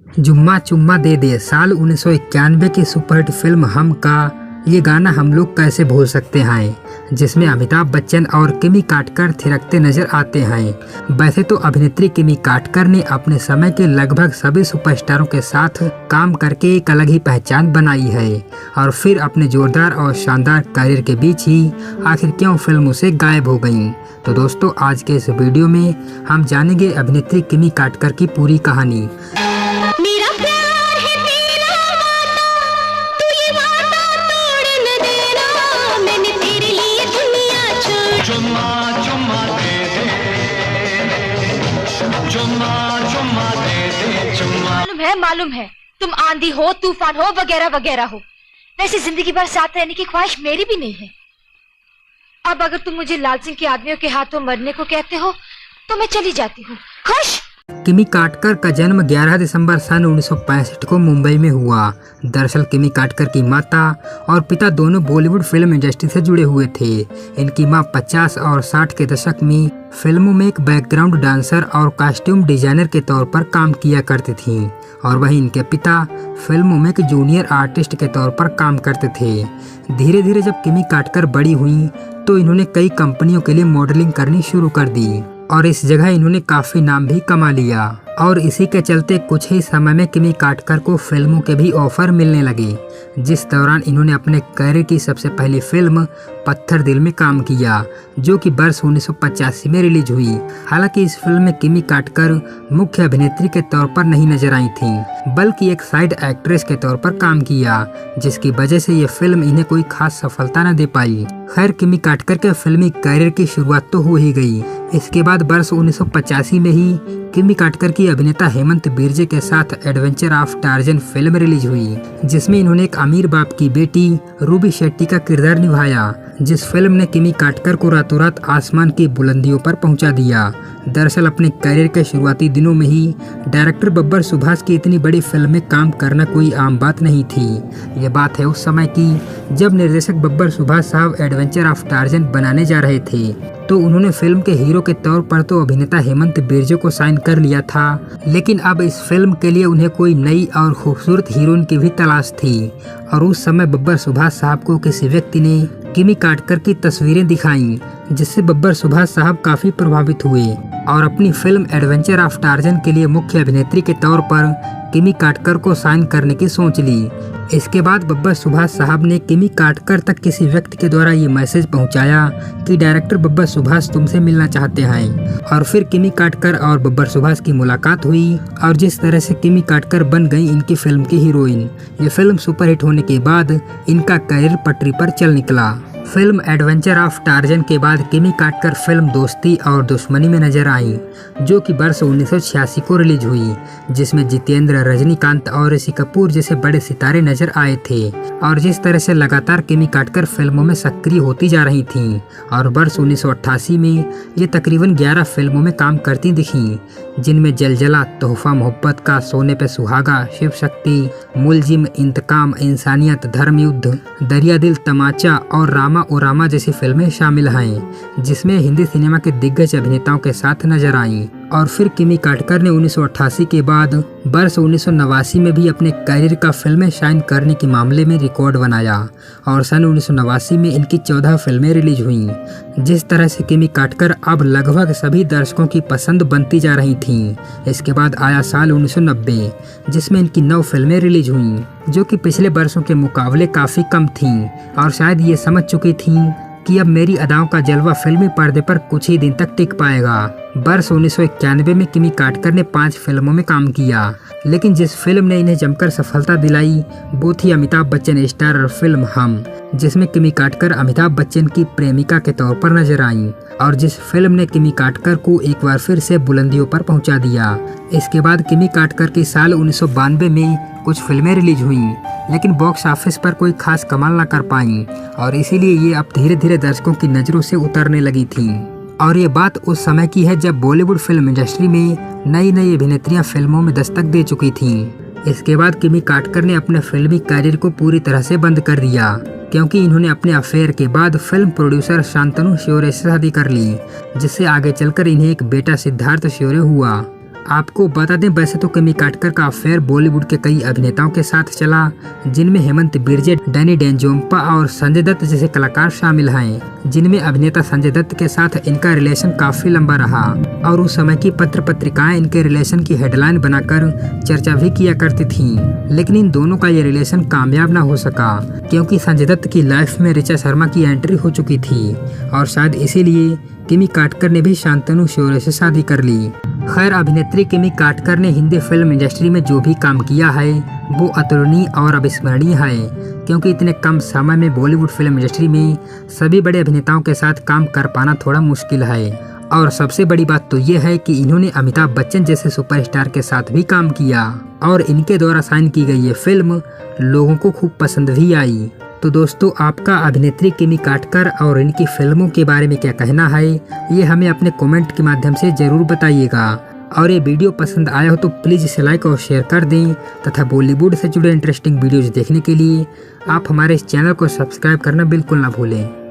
जुम्मा चुम्मा दे दे साल 1991 की सुपरहिट फिल्म हम का ये गाना हम लोग कैसे भूल सकते हैं, जिसमें अमिताभ बच्चन और किमी काटकर थिरकते नजर आते हैं। वैसे तो अभिनेत्री किमी काटकर ने अपने समय के लगभग सभी सुपरस्टारों के साथ काम करके एक अलग ही पहचान बनाई है और फिर अपने जोरदार और शानदार करियर के बीच ही आखिर क्यों फिल्मों से गायब हो गईं। तो दोस्तों, आज के इस वीडियो में हम जानेंगे अभिनेत्री किमी काटकर की पूरी कहानी। मालूम है तुम आंधी हो, तूफान हो, वगैरह वगैरह हो, वैसे जिंदगी भर साथ रहने की ख्वाहिश मेरी भी नहीं है। अब अगर तुम मुझे लाल सिंह के आदमियों के हाथों मरने को कहते हो तो मैं चली जाती हूँ। खुश। किमी काटकर का जन्म 11 दिसंबर सन 1965 को मुंबई में हुआ। दरअसल किमी काटकर की माता और पिता दोनों बॉलीवुड फिल्म इंडस्ट्री से जुड़े हुए थे। इनकी मां 50 और 60 के दशक में फिल्मों में एक बैकग्राउंड डांसर और कॉस्ट्यूम डिजाइनर के तौर पर काम किया करती थीं और वहीं इनके पिता फिल्मों में एक जूनियर आर्टिस्ट के तौर पर काम करते थे। धीरे धीरे जब किमी काटकर बड़ी हुई तो इन्होंने कई कंपनियों के लिए मॉडलिंग करनी शुरू कर दी और इस जगह इन्होंने काफी नाम भी कमा लिया और इसी के चलते कुछ ही समय में किमी काटकर को फिल्मों के भी ऑफर मिलने लगे, जिस दौरान इन्होंने अपने करियर की सबसे पहली फिल्म पत्थर दिल में काम किया, जो कि वर्ष 1985 में रिलीज हुई। हालांकि इस फिल्म में किमी काटकर मुख्य अभिनेत्री के तौर पर नहीं नजर आई थीं, बल्कि एक साइड एक्ट्रेस के तौर पर काम किया, जिसकी वजह से ये फिल्म इन्हें कोई खास सफलता न दे पाई। खैर, किमी काटकर के फिल्मी करियर की शुरुआत तो हो ही गई। इसके बाद वर्ष 1985 में ही किमी काटकर की अभिनेता हेमंत बिरजे के साथ adventure of torsion film release हुई, जिसमें इन्होंने एक अमीर बाप की बेटी रूबी शेट्टी का किरदार निभाया, जिस फिल्म ने किमी काटकर को रातों रात आसमान की बुलंदियों पर पहुंचा दिया। दरअसल अपने करियर के शुरुआती दिनों में ही डायरेक्टर बब्बर सुभाष की इतनी बड़ी फिल्म में काम करना कोई आम बात नहीं थी। ये बात है उस समय की जब निर्देशक बब्बर सुभाष साहब एडवेंचर ऑफ टार्जन बनाने जा रहे थे, तो उन्होंने फिल्म के हीरो के तौर पर तो अभिनेता हेमंत बिरजे को साइन कर लिया था, लेकिन अब इस फिल्म के लिए उन्हें कोई नई और खूबसूरत हीरोइन की भी तलाश थी। और उस समय बब्बर सुभाष साहब को किसी व्यक्ति ने किमी काटकर की तस्वीरें दिखाईं, जिससे बब्बर सुभाष साहब काफी प्रभावित हुए और अपनी फिल्म एडवेंचर ऑफ टार्जन के लिए मुख्य अभिनेत्री के तौर पर किमी काटकर को साइन करने की सोच ली। इसके बाद बब्बर सुभाष साहब ने किमी काटकर तक किसी व्यक्ति के द्वारा ये मैसेज पहुंचाया कि डायरेक्टर बब्बर सुभाष तुमसे मिलना चाहते हैं, और फिर किमी काटकर और बब्बर सुभाष की मुलाकात हुई और जिस तरह से किमी काटकर बन गई इनकी फिल्म की हीरोइन। ये फिल्म सुपरहिट होने के बाद इनका करियर पटरी पर चल निकला। फिल्म एडवेंचर ऑफ टार्जन के बाद किमी काटकर फिल्म दोस्ती और दुश्मनी में नजर आई, जो कि वर्ष 1986 को रिलीज हुई, जिसमें जितेंद्र, रजनीकांत और ऋषि कपूर जैसे बड़े सितारे नजर आए थे। और जिस तरह से लगातार किमी काटकर फिल्मों में सक्रिय होती जा रही थीं और वर्ष 1988 में ये तकरीबन 11 फिल्मों में काम करती दिखीं, जिनमें जलजला, तोहफा मोहब्बत का, सोने पे सुहागा, शिव शक्ति, मुलजिम, इंतकाम, इंसानियत, धर्मयुद्ध, दरिया दिल, तमाचा और रामा और रामा जैसी फिल्में शामिल हैं, जिसमें हिंदी सिनेमा के दिग्गज अभिनेताओं के साथ नजर आईं। और फिर किमी काटकर ने 1988 के बाद वर्ष 1989 में भी अपने करियर का फिल्में शाइन करने के मामले में रिकॉर्ड बनाया और सन 1989 में इनकी 14 फिल्में रिलीज हुईं। जिस तरह से किमी काटकर अब लगभग सभी दर्शकों की पसंद बनती जा रही थीं। इसके बाद आया साल 1990, जिसमें इनकी 9 फिल्में रिलीज हुईं, जो कि पिछले वर्षों के मुकाबले काफी कम थीं और शायद ये समझ चुकी थीं कि अब मेरी अदाओं का जलवा फिल्मी पर्दे पर कुछ ही दिन तक टिक पाएगा। वर्ष 1991 में किमी काटकर ने 5 फिल्मों में काम किया, लेकिन जिस फिल्म ने इन्हें जमकर सफलता दिलाई वो थी अमिताभ बच्चन स्टारर फिल्म हम, जिसमें किमी काटकर अमिताभ बच्चन की प्रेमिका के तौर पर नजर आईं और जिस फिल्म ने किमी काटकर को एक बार फिर से बुलंदियों पर पहुंचा दिया। इसके बाद किमी काटकर की साल 1992 में कुछ फिल्में रिलीज हुईं, लेकिन बॉक्स ऑफिस पर कोई खास कमाल न कर पाईं और इसीलिए ये अब धीरे धीरे दर्शकों की नज़रों से उतरने लगी थीं। और ये बात उस समय की है जब बॉलीवुड फिल्म इंडस्ट्री में नई नई अभिनेत्रियां फिल्मों में दस्तक दे चुकी थीं। इसके बाद किमी काटकर ने अपने फिल्मी करियर को पूरी तरह से बंद कर दिया, क्योंकि इन्होंने अपने अफेयर के बाद फिल्म प्रोड्यूसर शांतनु श्योरे से शादी कर ली, जिससे आगे चलकर इन्हें एक बेटा सिद्धार्थ श्योरे हुआ। आपको बता दें, वैसे तो किमी काटकर का अफेयर बॉलीवुड के कई अभिनेताओं के साथ चला, जिनमें हेमंत बिर्जे, डैनी डेंजोंपा और संजय दत्त जैसे कलाकार शामिल हैं। जिनमें अभिनेता संजय दत्त के साथ इनका रिलेशन काफी लंबा रहा और उस समय की पत्र पत्रिकाएं इनके रिलेशन की हेडलाइन बनाकर चर्चा भी किया करती थीं। लेकिन इन दोनों का ये रिलेशन कामयाब न हो सका, क्योंकि संजय दत्त की लाइफ में ऋचा शर्मा की एंट्री हो चुकी थी और शायद इसीलिए किमी काटकर ने भी शांतनु शौर्य से शादी कर ली। खैर, अभिनेत्री किमी काटकर ने हिंदी फिल्म इंडस्ट्री में जो भी काम किया है वो अतुलनीय और अविस्मरणीय है, क्योंकि इतने कम समय में बॉलीवुड फिल्म इंडस्ट्री में सभी बड़े अभिनेताओं के साथ काम कर पाना थोड़ा मुश्किल है। और सबसे बड़ी बात तो ये है कि इन्होंने अमिताभ बच्चन जैसे सुपरस्टार के साथ भी काम किया और इनके द्वारा साइन की गई ये फिल्म लोगों को खूब पसंद भी आई। तो दोस्तों, आपका अभिनेत्री किमी काटकर और इनकी फिल्मों के बारे में क्या कहना है, ये हमें अपने कमेंट के माध्यम से जरूर बताइएगा। और ये वीडियो पसंद आया हो तो प्लीज़ इसे लाइक और शेयर कर दें तथा बॉलीवुड से जुड़े इंटरेस्टिंग वीडियोज देखने के लिए आप हमारे इस चैनल को सब्सक्राइब करना बिल्कुल ना भूलें।